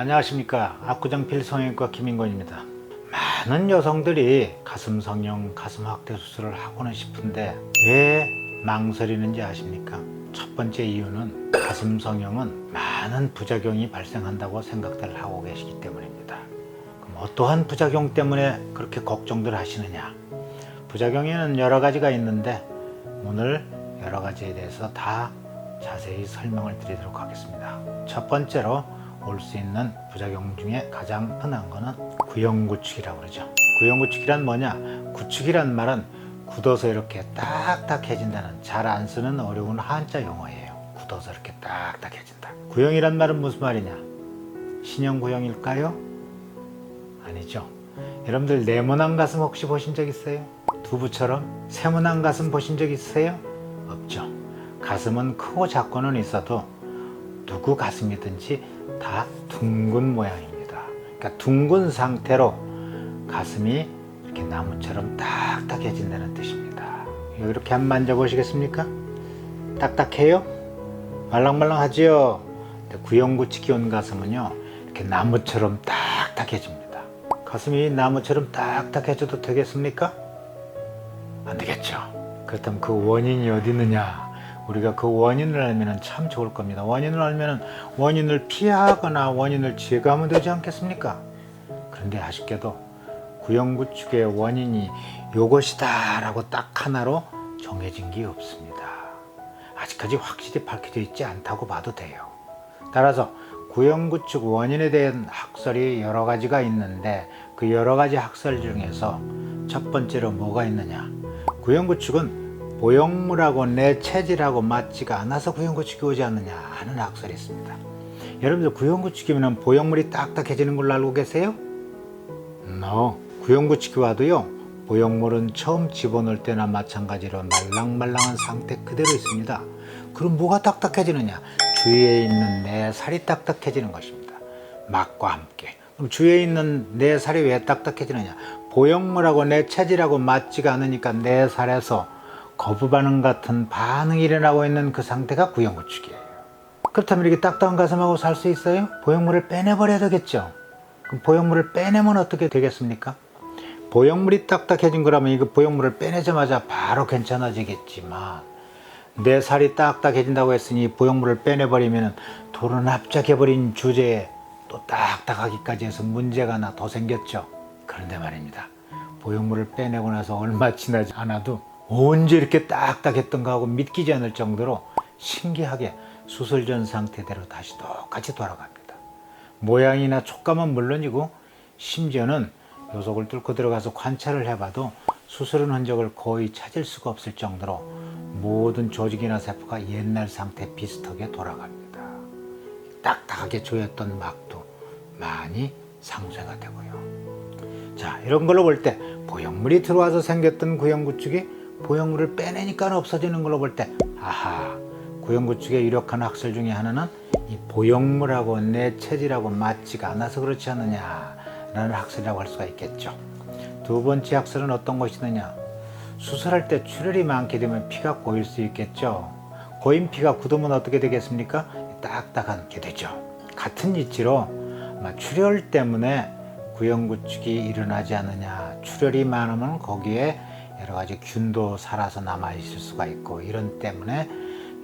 안녕하십니까. 압구정필 성형외과 김인권입니다. 많은 여성들이 가슴 성형, 가슴 확대 수술을 하고는 싶은데 왜 망설이는지 아십니까? 첫 번째 이유는 가슴 성형은 많은 부작용이 발생한다고 생각들 하고 계시기 때문입니다. 그럼 어떠한 부작용 때문에 그렇게 걱정들 하시느냐? 부작용에는 여러 가지가 있는데 오늘 여러 가지에 대해서 다 자세히 설명을 드리도록 하겠습니다. 첫 번째로 올 수 있는 부작용 중에 가장 흔한 거는 구형구축이라고 그러죠. 구형구축이란 뭐냐? 구축이란 말은 굳어서 이렇게 딱딱해진다는, 잘 안 쓰는 어려운 한자 용어예요. 굳어서 이렇게 딱딱해진다. 구형이란 말은 무슨 말이냐? 신형 구형일까요? 아니죠. 여러분들 네모난 가슴 혹시 보신 적 있어요? 두부처럼 세모난 가슴 보신 적 있으세요? 없죠. 가슴은 크고 작고는 있어도 누구 가슴이든지 다 둥근 모양입니다. 그러니까 둥근 상태로 가슴이 이렇게 나무처럼 딱딱해진다는 뜻입니다. 이렇게 한번 만져보시겠습니까? 딱딱해요? 말랑말랑하지요? 구형구축이 온 가슴은요, 이렇게 나무처럼 딱딱해집니다. 가슴이 나무처럼 딱딱해져도 되겠습니까? 안 되겠죠. 그렇다면 그 원인이 어디 있느냐? 우리가 그 원인을 알면 참 좋을 겁니다. 원인을 알면 원인을 피하거나 원인을 제거하면 되지 않겠습니까? 그런데 아쉽게도 구형구축의 원인이 이것이다 라고 딱 하나로 정해진 게 없습니다. 아직까지 확실히 밝혀져 있지 않다고 봐도 돼요. 따라서 구형구축 원인에 대한 학설이 여러 가지가 있는데 그 여러 가지 학설 중에서 첫 번째로 뭐가 있느냐? 구형구축은 보형물하고 내 체질하고 맞지가 않아서 구형구축이 오지 않느냐 하는 학설이 있습니다. 여러분들 구형구축이면 보형물이 딱딱해지는 걸로 알고 계세요? No. 구형구축이 와도요, 보형물은 처음 집어넣을 때나 마찬가지로 말랑말랑한 상태 그대로 있습니다. 그럼 뭐가 딱딱해지느냐? 주위에 있는 내 살이 딱딱해지는 것입니다. 막과 함께. 그럼 주위에 있는 내 살이 왜 딱딱해지느냐? 보형물하고 내 체질하고 맞지가 않으니까 내 살에서 거부 반응 같은 반응이 일어나고 있는 그 상태가 구형구축이에요. 그렇다면 이렇게 딱딱한 가슴하고 살 수 있어요? 보형물을 빼내버려야 되겠죠. 그럼 보형물을 빼내면 어떻게 되겠습니까? 보형물이 딱딱해진 거라면 이거 보형물을 빼내자마자 바로 괜찮아지겠지만 내 살이 딱딱해진다고 했으니 보형물을 빼내버리면 돌은 합작해버린 주제에 또 딱딱하기까지 해서 문제가 하나 더 생겼죠. 그런데 말입니다. 보형물을 빼내고 나서 얼마 지나지 않아도 언제 이렇게 딱딱했던가 하고 믿기지 않을 정도로 신기하게 수술 전 상태대로 다시 똑같이 돌아갑니다. 모양이나 촉감은 물론이고 심지어는 요속을 뚫고 들어가서 관찰을 해봐도 수술한 흔적을 거의 찾을 수가 없을 정도로 모든 조직이나 세포가 옛날 상태 비슷하게 돌아갑니다. 딱딱하게 조였던 막도 많이 상쇄가 되고요. 자, 이런 걸로 볼 때 보형물이 들어와서 생겼던 구형구축이 보형물을 빼내니까 없어지는 걸로 볼 때, 아하, 구형구축의 유력한 학설 중에 하나는 이 보형물하고 내 체질하고 맞지가 않아서 그렇지 않느냐라는 학설이라고 할 수가 있겠죠. 두 번째 학설은 어떤 것이느냐? 수술할 때 출혈이 많게 되면 피가 고일 수 있겠죠. 고인 피가 굳으면 어떻게 되겠습니까? 딱딱하게 되죠. 같은 이치로 출혈 때문에 구형구축이 일어나지 않느냐. 출혈이 많으면 거기에 여러 가지 균도 살아서 남아 있을 수가 있고 이런 때문에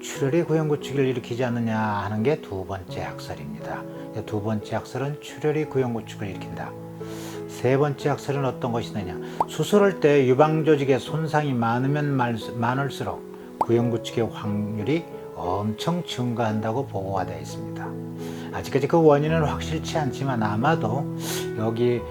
출혈이 구형구축을 일으키지 않느냐 하는 게 두 번째 학설입니다. 두 번째 학설은 출혈이 구형구축을 일으킨다. 세 번째 학설은 어떤 것이느냐? 수술할 때 유방조직에 손상이 많으면 많을수록 구형구축의 확률이 엄청 증가한다고 보고가 되어 있습니다. 아직까지 그 원인은 확실치 않지만 아마도 여기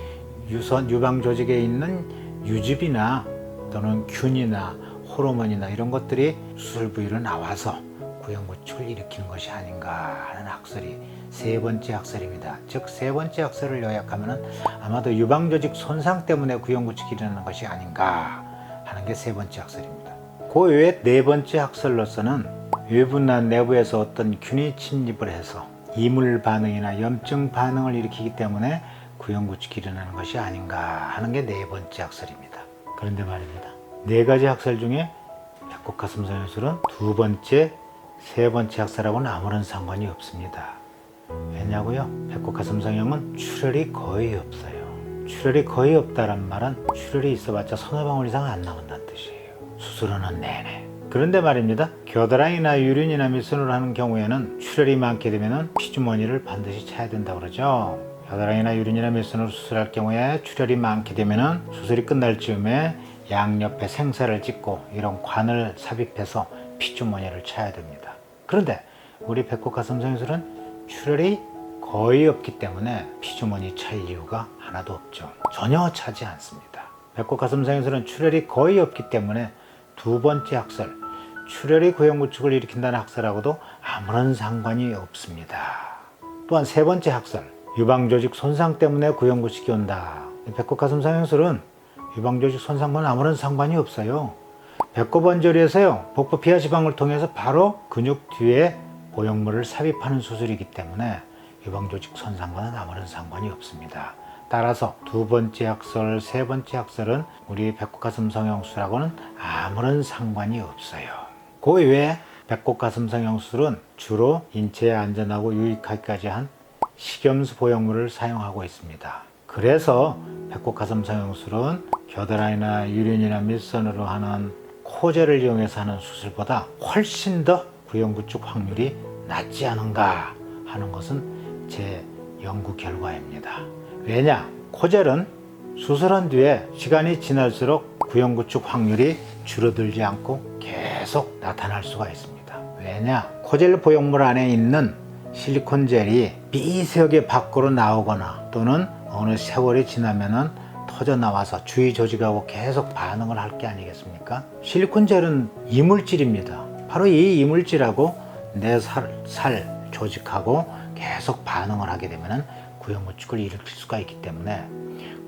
유방조직에 있는 유즙이나 또는 균이나 호르몬이나 이런 것들이 수술 부위로 나와서 구형구축을 일으키는 것이 아닌가 하는 학설이 세 번째 학설입니다. 즉 세 번째 학설을 요약하면 아마도 유방조직 손상 때문에 구형구축이 일어나는 것이 아닌가 하는 게 세 번째 학설입니다. 그 외에 네 번째 학설로서는 외부나 내부에서 어떤 균이 침입을 해서 이물 반응이나 염증 반응을 일으키기 때문에 구형구축이 일어나는 것이 아닌가 하는 게 네 번째 학설입니다. 그런데 말입니다. 네 가지 학설 중에 약곡가슴 성형술은 두 번째, 세 번째 학설하고는 아무런 상관이 없습니다. 왜냐고요? 배꼽 가슴 성형은 출혈이 거의 없어요. 출혈이 거의 없다란 말은 출혈이 있어봤자 서너 방울 이상 안 나온다는 뜻이에요. 수술하는 내내. 그런데 말입니다. 겨드랑이나 유륜이나 밑선으로 하는 경우에는 출혈이 많게 되면 피주머니를 반드시 차야 된다고 그러죠. 겨드랑이나 유륜이나 밑선으로 수술할 경우에 출혈이 많게 되면 수술이 끝날 즈음에 양옆에 생사를 찍고 이런 관을 삽입해서 피주머니를 차야 됩니다. 그런데 우리 배꼽 가슴 성형술은 출혈이 거의 없기 때문에 피주머니 찰 이유가 하나도 없죠. 전혀 차지 않습니다. 배꼽 가슴 성형술은 출혈이 거의 없기 때문에 두 번째 학설, 출혈이 구형구축을 일으킨다는 학설하고도 아무런 상관이 없습니다. 또한 세 번째 학설, 유방조직 손상 때문에 구형구축이 온다. 배꼽 가슴 성형술은 유방조직 손상과는 아무런 상관이 없어요. 배꼽 언저리에서요, 복부 피하 지방을 통해서 바로 근육 뒤에 보형물을 삽입하는 수술이기 때문에 유방조직 손상과는 아무런 상관이 없습니다. 따라서 두 번째 학설, 세 번째 학설은 우리 배꼽 가슴 성형술하고는 아무런 상관이 없어요. 그 외에 배꼽 가슴 성형술은 주로 인체에 안전하고 유익하기까지 한 식염수 보형물을 사용하고 있습니다. 그래서 배꼽 가슴 성형술은 겨드랑이나 유륜이나 밑선으로 하는 코젤을 이용해서 하는 수술보다 훨씬 더 구형구축 확률이 낮지 않은가 하는 것은 제 연구 결과입니다. 왜냐? 코젤은 수술한 뒤에 시간이 지날수록 구형구축 확률이 줄어들지 않고 계속 나타날 수가 있습니다. 왜냐? 코젤 보형물 안에 있는 실리콘 젤이 미세하게 밖으로 나오거나 또는 어느 세월이 지나면은 터져 나와서 주위 조직하고 계속 반응을 할 게 아니겠습니까? 실리콘 젤은 이물질입니다. 바로 이 이물질하고 내 살 조직하고 계속 반응을 하게 되면은 구형구축을 일으킬 수가 있기 때문에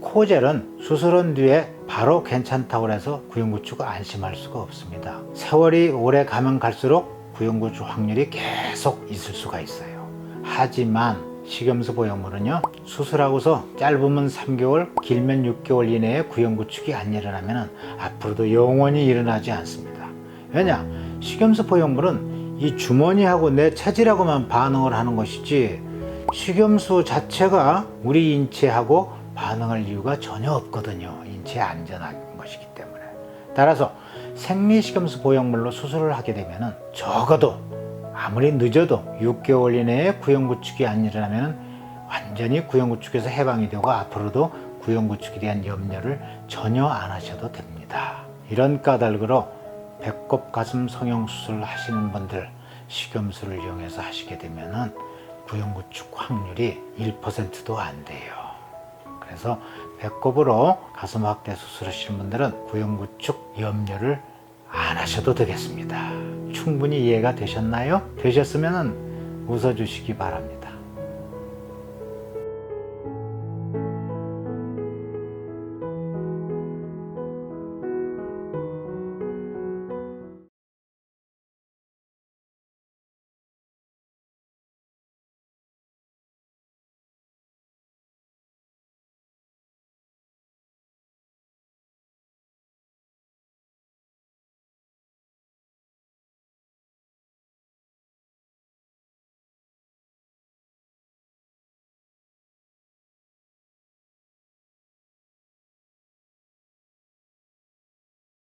코젤은 수술한 뒤에 바로 괜찮다고 해서 구형구축을 안심할 수가 없습니다. 세월이 오래 가면 갈수록 구형구축 확률이 계속 있을 수가 있어요. 하지만 식염수 보형물은요, 수술하고서 짧으면 3개월, 길면 6개월 이내에 구형구축이 안 일어나면 앞으로도 영원히 일어나지 않습니다. 왜냐? 식염수 보형물은 이 주머니하고 내 체질하고만 반응을 하는 것이지 식염수 자체가 우리 인체하고 반응할 이유가 전혀 없거든요. 인체에 안전한 것이기 때문에. 따라서 생리식염수 보형물로 수술을 하게 되면 적어도 아무리 늦어도 6개월 이내에 구형구축이 안 일어나면 완전히 구형구축에서 해방이 되고 앞으로도 구형구축에 대한 염려를 전혀 안 하셔도 됩니다. 이런 까닭으로 배꼽 가슴 성형수술을 하시는 분들 식염수를 이용해서 하시게 되면 구형구축 확률이 1%도 안 돼요. 그래서 배꼽으로 가슴 확대 수술하시는 분들은 구형구축 염려를 안 하셔도 되겠습니다. 충분히 이해가 되셨나요? 되셨으면 웃어주시기 바랍니다.